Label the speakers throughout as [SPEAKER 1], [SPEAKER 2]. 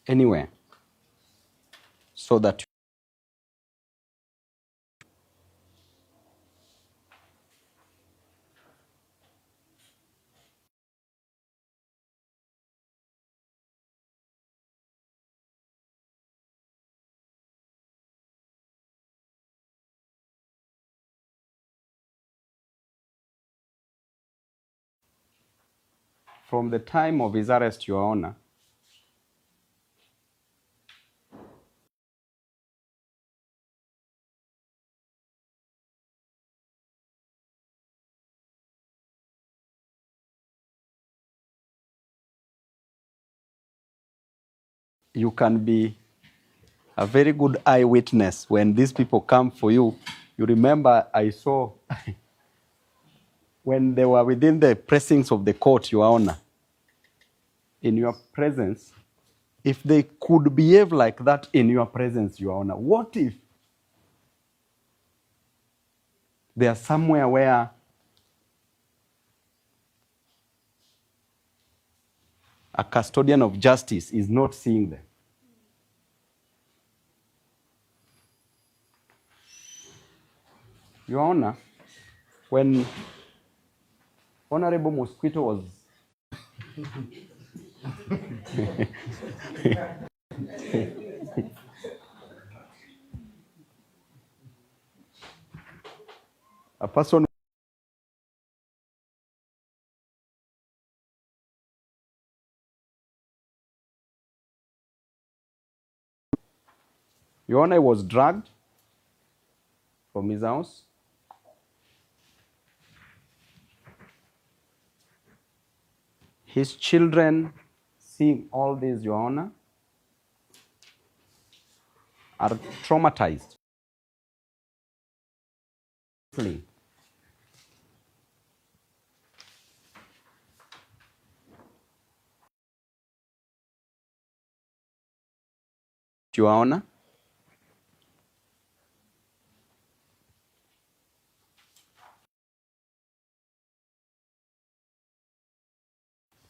[SPEAKER 1] anywhere so that from the time of his arrest, Your Honor, you can be a very good eyewitness when these people come for you. You remember I saw when they were within the precincts of the court, Your Honor, in your presence, if they could behave like that in your presence, Your Honor, what if they are somewhere where a custodian of justice is not seeing them? Your Honor, when Honorable Mosquito was a person, Your Honor, was dragged from his house. His children, seeing all this, Your Honor, are traumatized. Your Honor,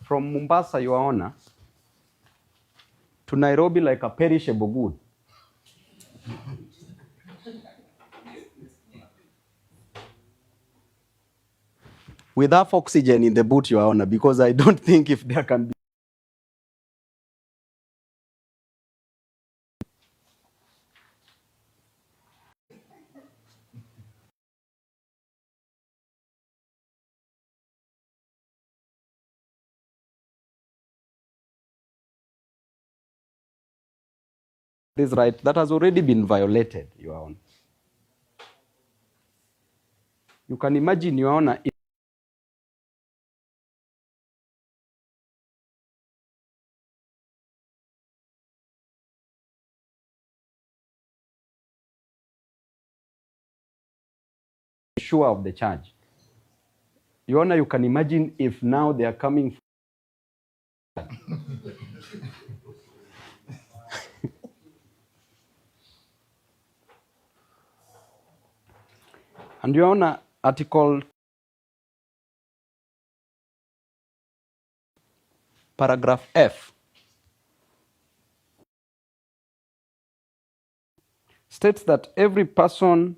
[SPEAKER 1] from Mombasa, Your Honor, to Nairobi like a perishable good. With enough oxygen in the boot, Your Honor, because I don't think if there can be this right that has already been violated, Your Honor. You can imagine, Your Honor, it sure of the charge. Your Honor, you can imagine if now they are coming. And Your Honor, Article paragraph F states that every person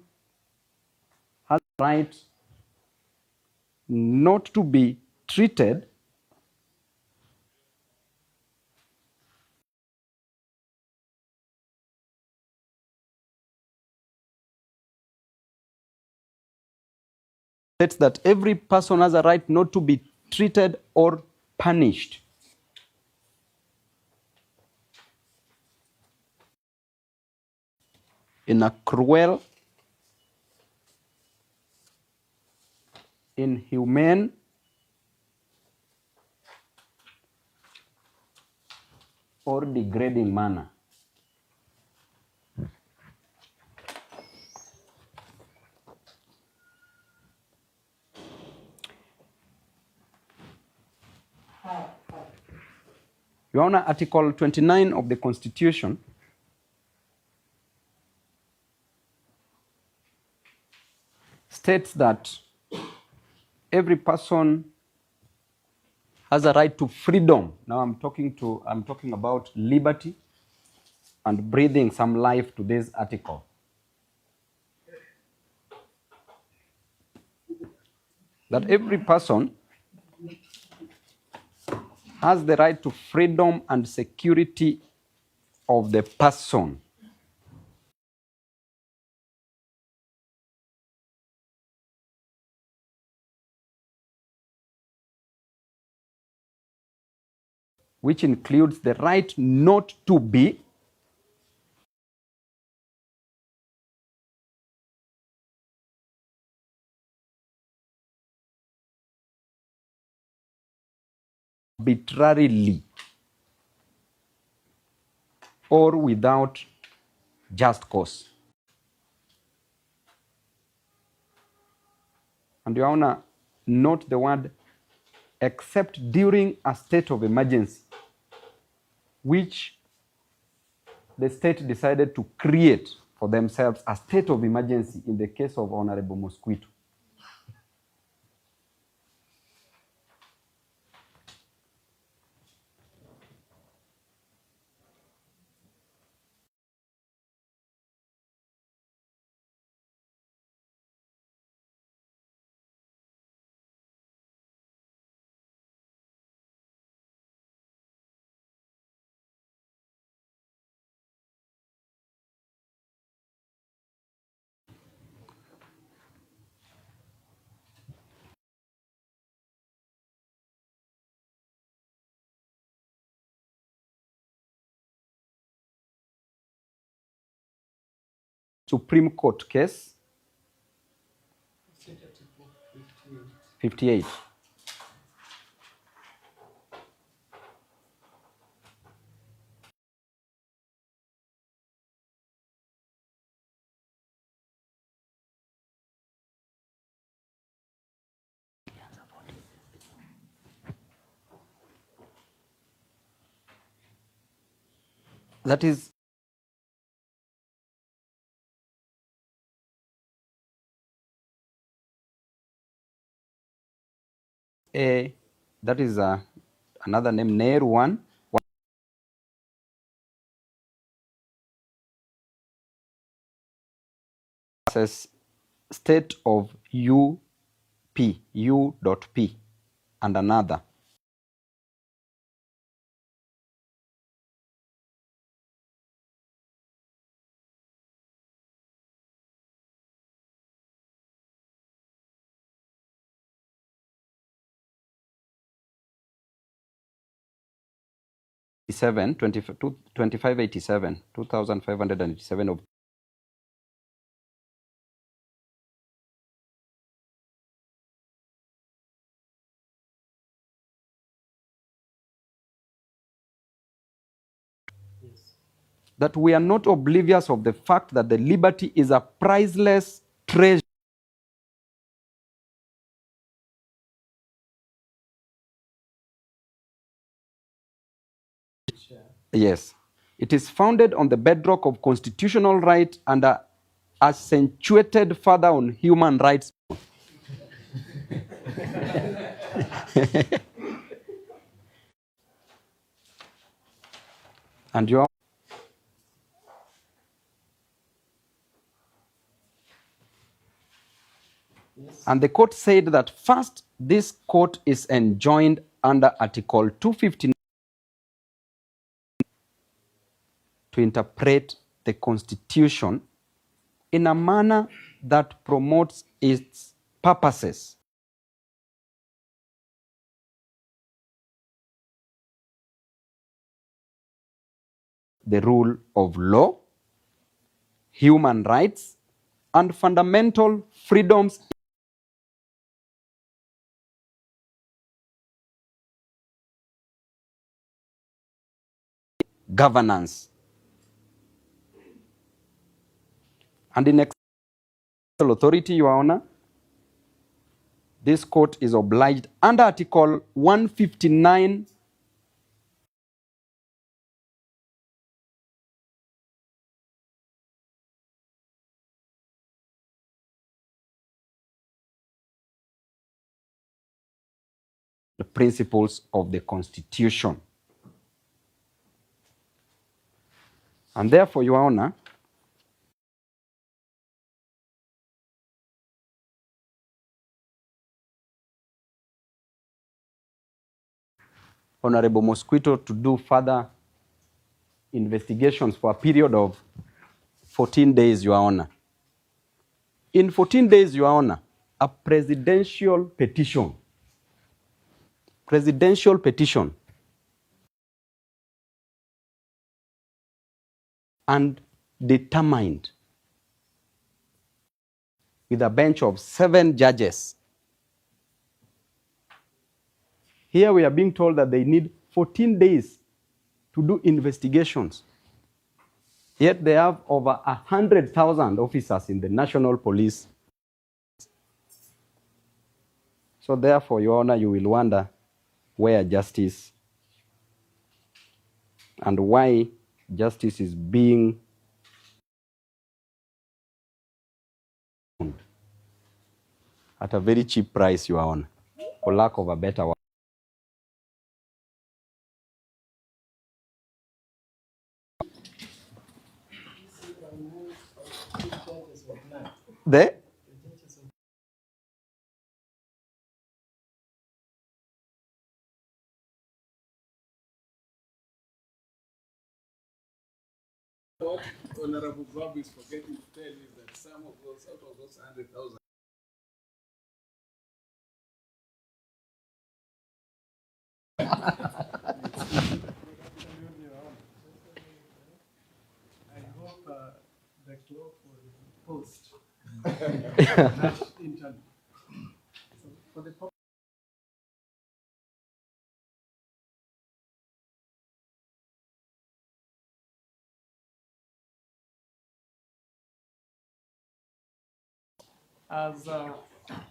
[SPEAKER 1] has the right not to be treated states that every person has a right not to be treated or punished in a cruel, inhumane, or degrading manner. Your Honor, Article 29 of the Constitution states that every person has a right to freedom. Now I'm talking about liberty and breathing some life to this article. That every person has the right to freedom and security of the person. Which includes the right not to be arbitrarily or without just cause. And you want to note the word except during a state of emergency, which the state decided to create for themselves a state of emergency in the case of Hon.Babu Mosquito. Supreme Court case 58. That is another name, Nehru 1. Says state of U.P, and another. Seven 2587 2587 of that we are not oblivious of the fact that the liberty is a priceless treasure. Yes. It is founded on the bedrock of constitutional right and accentuated further on human rights. And you are. And the court said that first, this court is enjoined under Article 259 to interpret the Constitution in a manner that promotes its purposes. The rule of law, human rights, and fundamental freedoms. Governance. And in exercising authority, Your Honor, this court is obliged under Article 159 the principles of the Constitution. And therefore, Your Honor, Hon.Babu Mosquito to do further investigations for a period of 14 days, Your Honor. In 14 days, Your Honor, a presidential petition and determined with a bench of 7 judges. Here we are being told that they need 14 days to do investigations. Yet they have over 100,000 officers in the National Police. So therefore, Your Honor, you will wonder where justice and why justice is being at a very cheap price, Your Honor, for lack of a better word. The
[SPEAKER 2] What Hon.Babu is forgetting to tell you that some of those, out of those 100,000, I hope the clock will post that interview. So for the as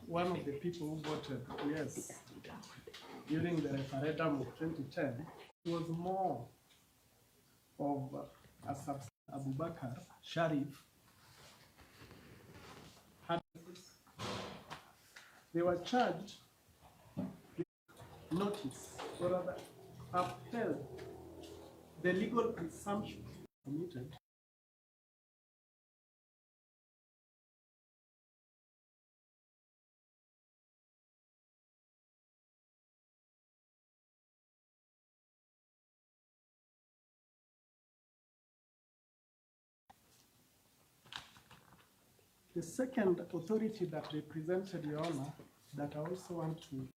[SPEAKER 2] one of the people who voted yes during the referendum of 2010, it was more of a Abubakar Sharif. They were charged with notice, or rather upheld the legal presumption committed The second authority that represented, Your Honor, that I also want to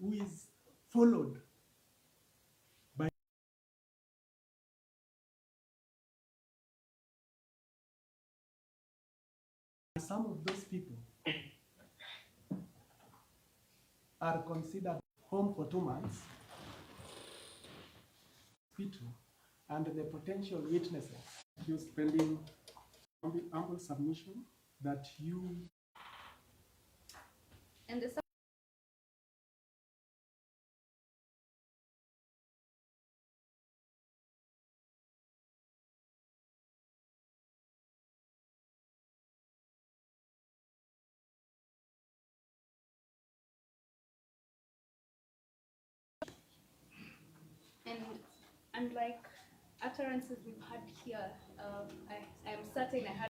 [SPEAKER 2] who is followed by some of those people are considered home for 2 months, and the potential witnesses. You spending ample submission that you
[SPEAKER 3] and the and unlike utterances we've had here, I'm certain I had